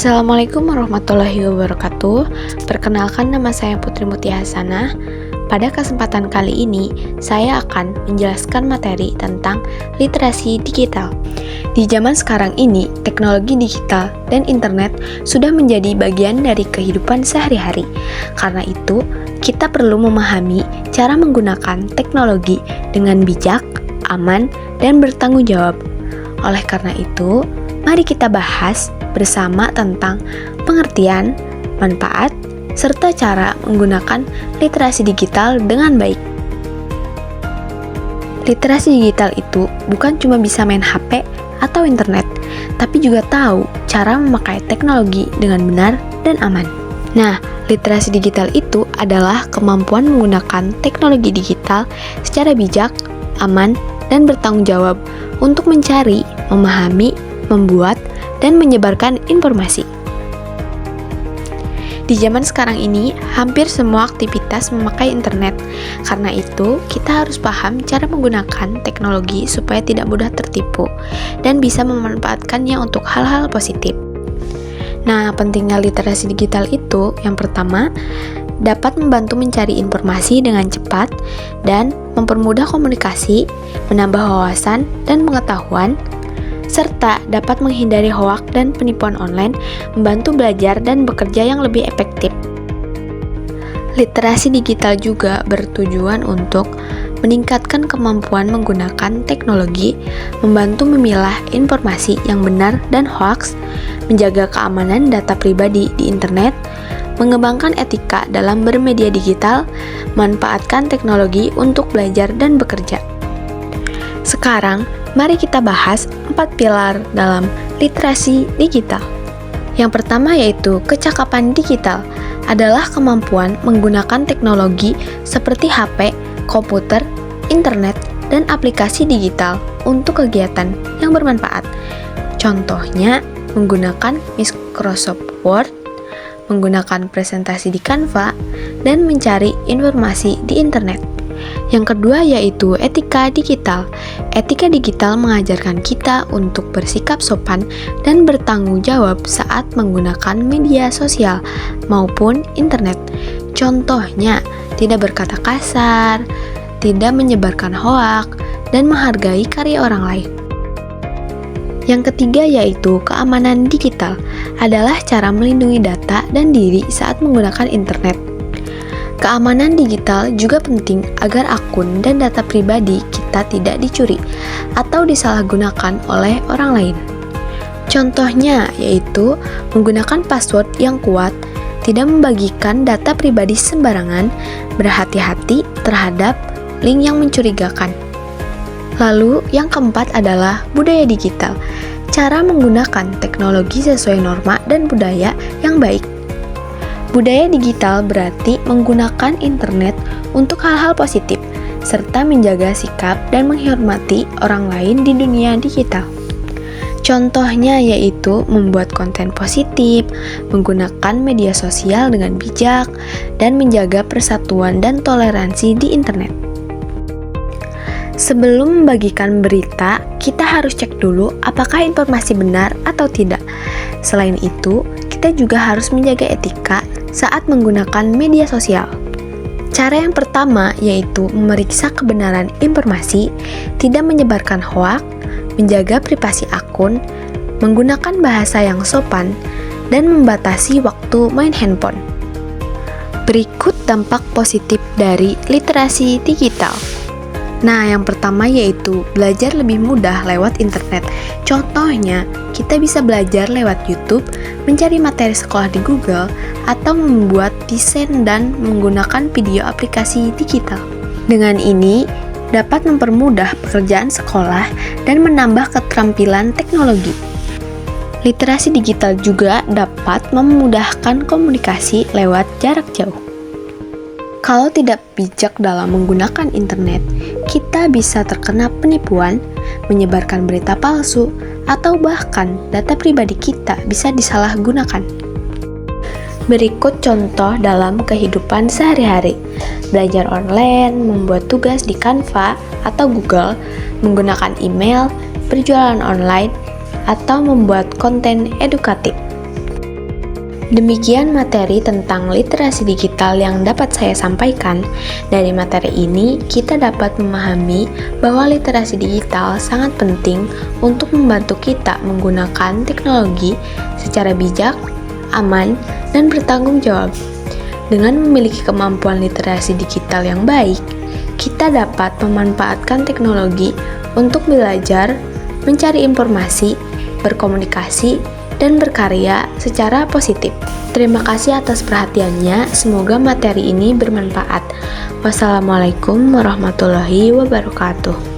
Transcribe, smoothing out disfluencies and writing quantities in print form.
Assalamualaikum warahmatullahi wabarakatuh. Perkenalkan, nama saya Putri Mutia Hasanah. Pada kesempatan kali ini, saya akan menjelaskan materi tentang literasi digital. Di zaman sekarang ini, teknologi digital dan internet sudah menjadi bagian dari kehidupan sehari-hari. Karena itu, kita perlu memahami cara menggunakan teknologi dengan bijak, aman, dan bertanggung jawab. Oleh karena itu, mari kita bahas bersama tentang pengertian, manfaat, serta cara menggunakan literasi digital dengan baik. Literasi digital itu bukan cuma bisa main HP atau internet, tapi juga tahu cara memakai teknologi dengan benar dan aman. Nah, literasi digital itu adalah kemampuan menggunakan teknologi digital secara bijak, aman, dan bertanggung jawab untuk mencari, memahami, membuat, dan menyebarkan informasi. Di zaman sekarang ini, hampir semua aktivitas memakai internet. Karena itu, kita harus paham cara menggunakan teknologi supaya tidak mudah tertipu dan bisa memanfaatkannya untuk hal-hal positif. Nah, pentingnya literasi digital itu, yang pertama, dapat membantu mencari informasi dengan cepat dan mempermudah komunikasi, menambah wawasan dan pengetahuan, serta dapat menghindari hoaks dan penipuan online, membantu belajar dan bekerja yang lebih efektif. Literasi digital juga bertujuan untuk meningkatkan kemampuan menggunakan teknologi, membantu memilah informasi yang benar dan hoaks, menjaga keamanan data pribadi di internet, mengembangkan etika dalam bermedia digital, manfaatkan teknologi untuk belajar dan bekerja. Sekarang, mari kita bahas 4 pilar dalam literasi digital. Yang pertama yaitu kecakapan digital, adalah kemampuan menggunakan teknologi seperti HP, komputer, internet, dan aplikasi digital untuk kegiatan yang bermanfaat. Contohnya, menggunakan Microsoft Word, menggunakan presentasi di Canva, dan mencari informasi di internet. Yang kedua yaitu etika digital. Etika digital mengajarkan kita untuk bersikap sopan dan bertanggung jawab saat menggunakan media sosial maupun internet. Contohnya, tidak berkata kasar, tidak menyebarkan hoaks, dan menghargai karya orang lain. Yang ketiga yaitu keamanan digital, adalah cara melindungi data dan diri saat menggunakan internet. Keamanan digital juga penting agar akun dan data pribadi kita tidak dicuri atau disalahgunakan oleh orang lain. Contohnya yaitu menggunakan password yang kuat, tidak membagikan data pribadi sembarangan, berhati-hati terhadap link yang mencurigakan. Lalu yang keempat adalah budaya digital, cara menggunakan teknologi sesuai norma dan budaya yang baik. Budaya digital berarti menggunakan internet untuk hal-hal positif, serta menjaga sikap dan menghormati orang lain di dunia digital. Contohnya yaitu membuat konten positif, menggunakan media sosial dengan bijak, dan menjaga persatuan dan toleransi di internet. Sebelum membagikan berita, kita harus cek dulu apakah informasi benar atau tidak. Selain itu, kita juga harus menjaga etika saat menggunakan media sosial. Cara yang pertama yaitu memeriksa kebenaran informasi, tidak menyebarkan hoaks, menjaga privasi akun, menggunakan bahasa yang sopan, dan membatasi waktu main handphone. Berikut dampak positif dari literasi digital. Nah, yang pertama yaitu belajar lebih mudah lewat internet. Contohnya, kita bisa belajar lewat YouTube, mencari materi sekolah di Google, atau membuat desain dan menggunakan video aplikasi digital. Dengan ini, dapat mempermudah pekerjaan sekolah dan menambah keterampilan teknologi. Literasi digital juga dapat memudahkan komunikasi lewat jarak jauh. Kalau tidak bijak dalam menggunakan internet, kita bisa terkena penipuan, menyebarkan berita palsu, atau bahkan data pribadi kita bisa disalahgunakan. Berikut contoh dalam kehidupan sehari-hari. Belajar online, membuat tugas di Canva atau Google, menggunakan email, berjualan online, atau membuat konten edukatif. Demikian materi tentang literasi digital yang dapat saya sampaikan. Dari materi ini, kita dapat memahami bahwa literasi digital sangat penting untuk membantu kita menggunakan teknologi secara bijak, aman, dan bertanggung jawab. Dengan memiliki kemampuan literasi digital yang baik, kita dapat memanfaatkan teknologi untuk belajar, mencari informasi, berkomunikasi, dan berkarya secara positif. Terima kasih atas perhatiannya, semoga materi ini bermanfaat. Wassalamualaikum warahmatullahi wabarakatuh.